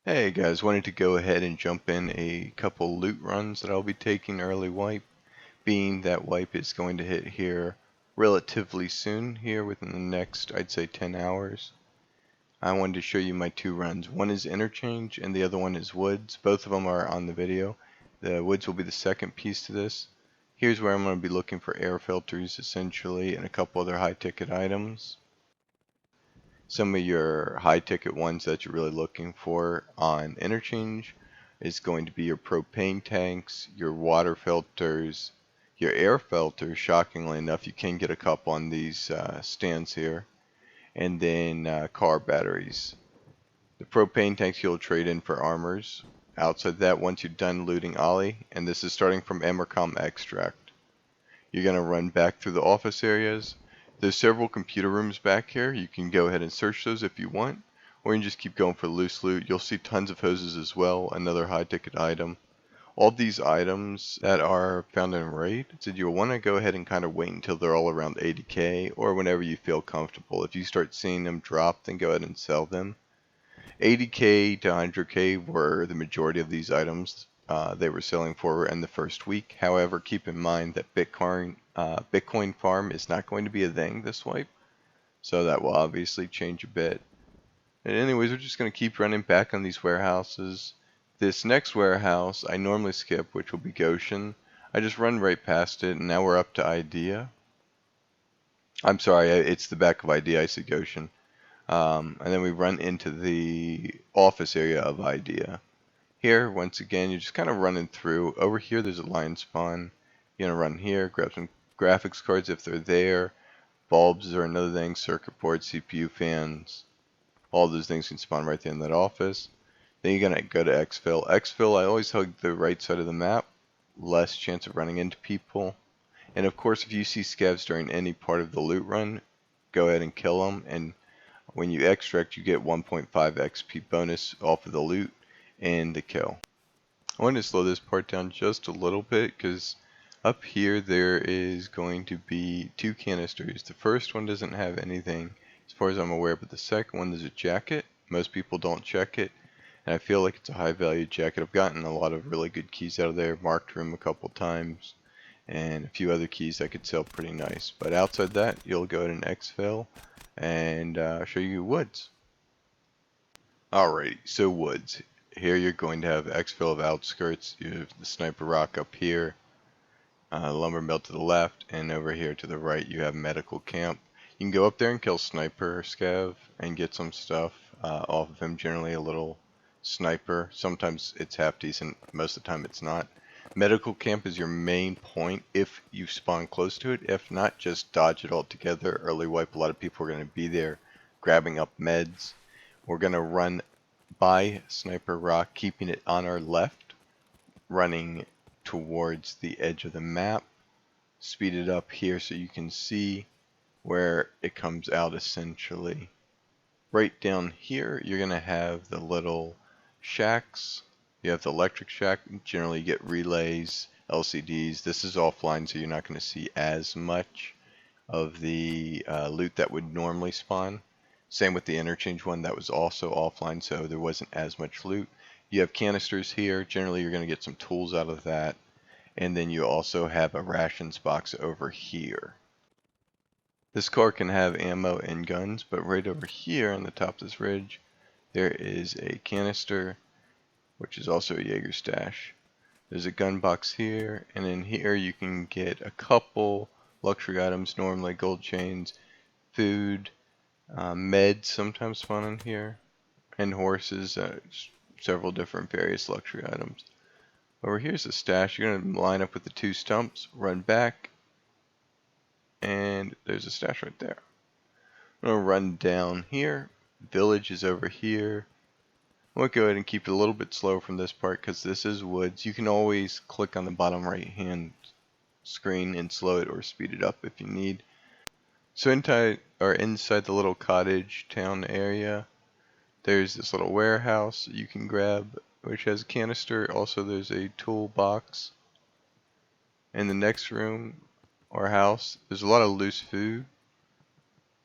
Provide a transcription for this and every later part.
Hey guys, wanted to go ahead and jump in a couple loot runs that I'll be taking early wipe, being that wipe is going to hit here relatively soon here within the next, I'd say 10 hours. I wanted to show you my two runs. One is Interchange and the other one is Woods. Both of them are on the video. The Woods will be the second piece to this. Here's where I'm going to be looking for air filters essentially and a couple other high ticket items. Some of your high ticket ones that you're really looking for on Interchange is going to be your propane tanks, your water filters, your air filters. Shockingly enough, you can get a couple on these stands here, and then car batteries. The propane tanks you'll trade in for armors. Outside that, once you're done looting Ollie, and this is starting from Emercom Extract, you're going to run back through the office areas. There's several computer rooms back here. You can go ahead and search those if you want, or you can just keep going for loose loot. You'll see tons of hoses as well, another high ticket item. All these items that are found in raid, so you'll want to go ahead and kind of wait until they're all around 80k or whenever you feel comfortable. If you start seeing them drop, then go ahead and sell them. 80k to 100k were the majority of these items they were selling for in the first week. However, keep in mind that Bitcoin farm is not going to be a thing this wipe, so that will obviously change a bit. And anyways, we're just going to keep running back on these warehouses. This next warehouse I normally skip, which will be Goshen. I just run right past it, and now we're up to Idea. I'm sorry, it's the back of Idea. I said Goshen. And then we run into the office area of Idea. Here, once again, you're just kind of running through. Over here, there's a line spawn. You're going to run here, grab some graphics cards if they're there. Bulbs are another thing, circuit boards, CPU fans. All those things can spawn right there in that office. Then you're going to go to exfil. Exfil, I always hug the right side of the map. Less chance of running into people. And of course, if you see scavs during any part of the loot run, go ahead and kill them. And when you extract, you get 1.5 XP bonus off of the loot and the kill. I want to slow this part down just a little bit because up here there is going to be two canisters. The first one doesn't have anything as far as I'm aware, but the second one is a jacket. Most people don't check it, and I feel like it's a high value jacket. I've gotten a lot of really good keys out of there, marked room a couple times, and a few other keys that could sell pretty nice. But outside that, you'll go ahead and exfil and show you woods. Alrighty, so woods. Here you're going to have exfil of outskirts. You have the sniper rock up here, lumber mill to the left, and over here to the right you have medical camp. You can go up there and kill sniper or scav and get some stuff off of him. Generally a little sniper. Sometimes it's half decent. Most of the time it's not. Medical camp is your main point if you spawn close to it. If not, just dodge it altogether. Early wipe, a lot of people are going to be there grabbing up meds. We're going to run by Sniper Rock, keeping it on our left, running towards the edge of the map. Speed it up here so you can see where it comes out essentially. Right down here, you're going to have the little shacks. You have the electric shack. Generally you get relays, LCDs. This is offline, so you're not going to see as much of the loot that would normally spawn. Same with the interchange one, that was also offline, so there wasn't as much loot. You have canisters here. Generally you're going to get some tools out of that. And then you also have a rations box over here. This car can have ammo and guns, but right over here on the top of this ridge, there is a canister, which is also a Jaeger stash. There's a gun box here, and in here you can get a couple luxury items, normally gold chains, food, meds sometimes spawn in here, and horses, several different various luxury items. Over here's the stash. You're going to line up with the two stumps, run back, and there's a stash right there. I'm going to run down here. Village is over here. I'm going to go ahead and keep it a little bit slow from this part because this is woods. You can always click on the bottom right hand screen and slow it or speed it up if you need. So inside the little cottage town area, there's this little warehouse you can grab which has a canister. Also there's a toolbox. In the next room or house, there's a lot of loose food.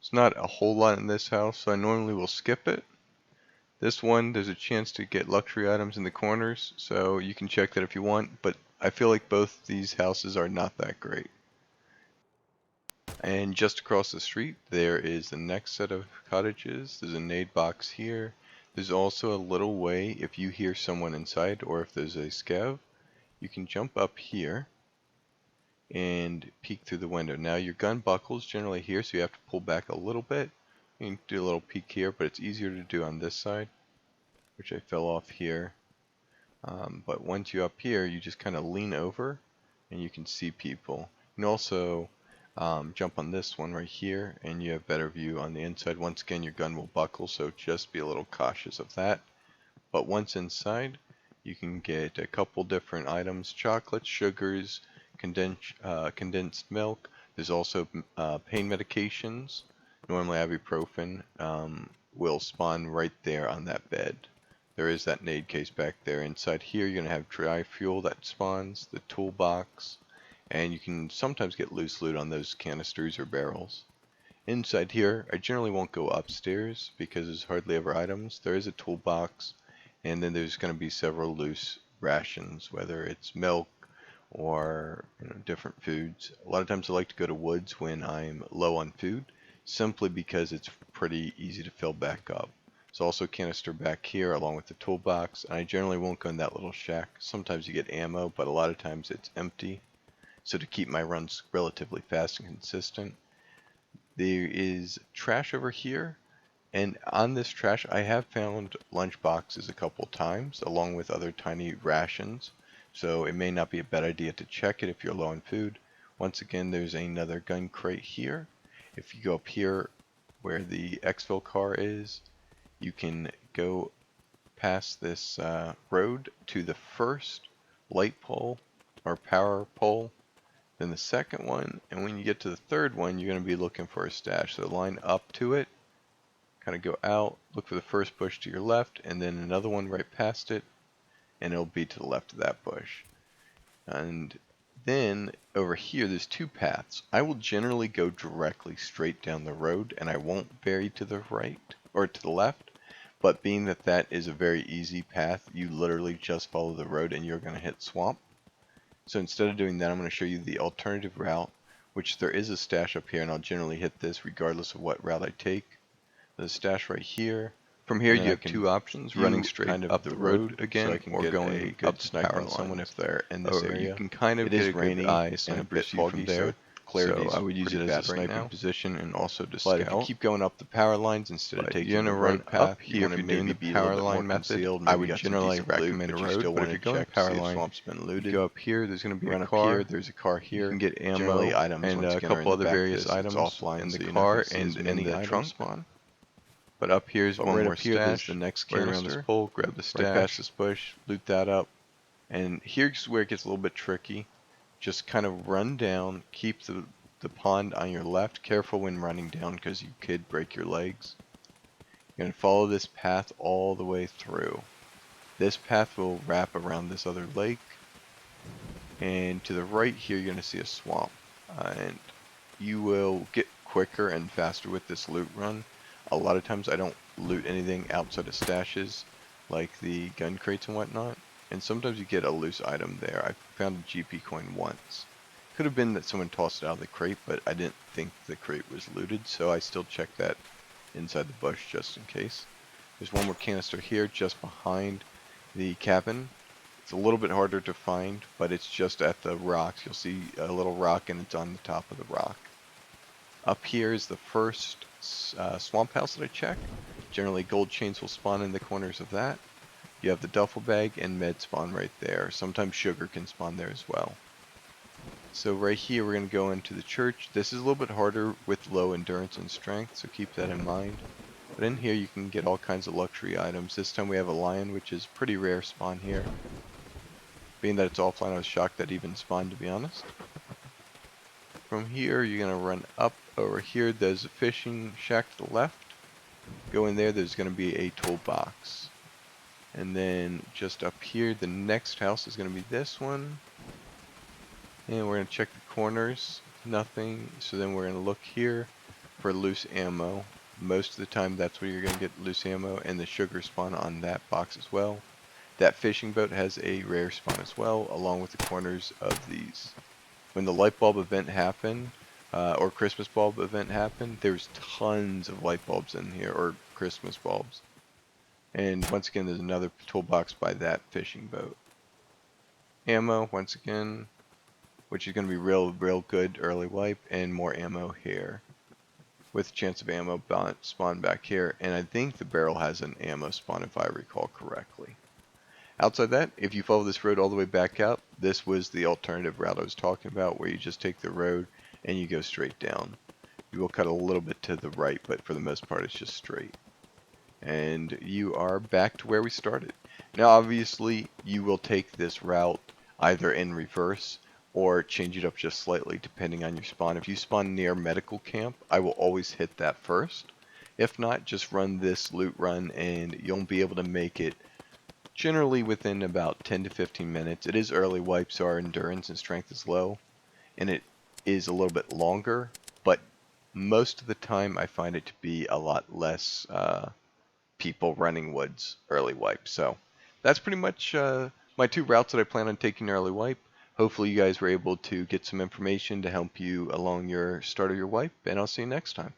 It's not a whole lot in this house, so I normally will skip it. This one, there's a chance to get luxury items in the corners, so you can check that if you want, but I feel like both these houses are not that great. And just across the street, there is the next set of cottages. There's a nade box here. There's also a little way, if you hear someone inside or if there's a scav, you can jump up here and peek through the window. Now your gun buckles generally here, so you have to pull back a little bit. You can do a little peek here, but it's easier to do on this side, which I fell off here. But once you're up here, you just kind of lean over and you can see people. You can also jump on this one right here and you have better view on the inside. Once again, your gun will buckle, so just be a little cautious of that. But once inside, you can get a couple different items: chocolates, sugars, condensed milk. There's also pain medications. Normally ibuprofen will spawn right there on that bed. There is that nade case back there. Inside here you're going to have dry fuel that spawns, the toolbox, and you can sometimes get loose loot on those canisters or barrels. Inside here, I generally won't go upstairs because there's hardly ever items. There is a toolbox, and then there's going to be several loose rations, whether it's milk or different foods. A lot of times I like to go to woods when I'm low on food, simply because it's pretty easy to fill back up. There's also a canister back here along with the toolbox, and I generally won't go in that little shack. Sometimes you get ammo, but a lot of times it's empty. So to keep my runs relatively fast and consistent, there is trash over here, and on this trash I have found lunch boxes a couple times along with other tiny rations, so it may not be a bad idea to check it if you're low on food. Once again, there's another gun crate here. If you go up here where the exfil car is, you can go past this road to the first light pole or power pole, then the second one, and when you get to the third one, you're going to be looking for a stash. So line up to it, kind of go out, look for the first bush to your left, and then another one right past it, and it'll be to the left of that bush. And then over here, there's two paths. I will generally go directly straight down the road, and I won't vary to the right or to the left. But being that that is a very easy path, you literally just follow the road and you're going to hit swamp. So instead of doing that, I'm going to show you the alternative route, which there is a stash up here, and I'll generally hit this regardless of what route I take. There's a stash right here. From here, you have two options: running straight kind of up the road again, so I can or going up to sniper on someone if they're in this area. You can kind of get a good eye and a bit foggy there. So I would use it as a sniping position and also to scout. But if you keep going up the power lines instead of taking the road path, up here if you're doing the power line method, I would generally recommend a road. But if you're going power line, swamp's been looted. You go up here, there's going to be a car. There's a car here. You can get ammo and a couple other various items offline in the car and in the trunk. But up here is one more stash. The next canister. Right around this pole, grab the stash. Right past this bush, loot that up. And here's where it gets a little bit tricky. Just kind of run down, keep the pond on your left. Careful when running down because you could break your legs. You're going to follow this path all the way through. This path will wrap around this other lake. And to the right here, you're going to see a swamp. And you will get quicker and faster with this loot run. A lot of times I don't loot anything outside of stashes, like the gun crates and whatnot. And sometimes you get a loose item there. I found a GP coin once. Could have been that someone tossed it out of the crate, but I didn't think the crate was looted, so I still checked that inside the bush just in case. There's one more canister here just behind the cabin. It's a little bit harder to find, but it's just at the rocks. You'll see a little rock and it's on the top of the rock. Up here is the first swamp house that I check. Generally gold chains will spawn in the corners of that. You have the duffel bag and med spawn right there. Sometimes sugar can spawn there as well. So right here we're going to go into the church. This is a little bit harder with low endurance and strength, so keep that in mind. But in here you can get all kinds of luxury items. This time we have a lion, which is pretty rare spawn here. Being that it's offline, I was shocked that even spawned, to be honest. From here you're going to run up over here. There's a fishing shack to the left. Go in there, there's going to be a toolbox. And then just up here, the next house is going to be this one. And we're going to check the corners. Nothing. So then we're going to look here for loose ammo. Most of the time that's where you're going to get loose ammo, and the sugar spawn on that box as well. That fishing boat has a rare spawn as well, along with the corners of these. When the light bulb event happened, or Christmas bulb event happened, there's tons of light bulbs in here, or Christmas bulbs. And once again, there's another toolbox by that fishing boat. Ammo, once again, which is going to be real good early wipe, and more ammo here. With a chance of ammo spawn back here, and I think the barrel has an ammo spawn if I recall correctly. Outside that, if you follow this road all the way back out, this was the alternative route I was talking about, where you just take the road and you go straight down. You will cut a little bit to the right, but for the most part it's just straight. And you are back to where we started. Now obviously you will take this route either in reverse or change it up just slightly depending on your spawn. If you spawn near medical camp, I will always hit that first. If not, just run this loot run and you'll be able to make it generally within about 10 to 15 minutes. It is early wipe, so our endurance and strength is low, and it is a little bit longer, but most of the time I find it to be a lot less people running woods early wipe. So that's pretty much my two routes that I plan on taking early wipe. Hopefully you guys were able to get some information to help you along your start of your wipe, and I'll see you next time.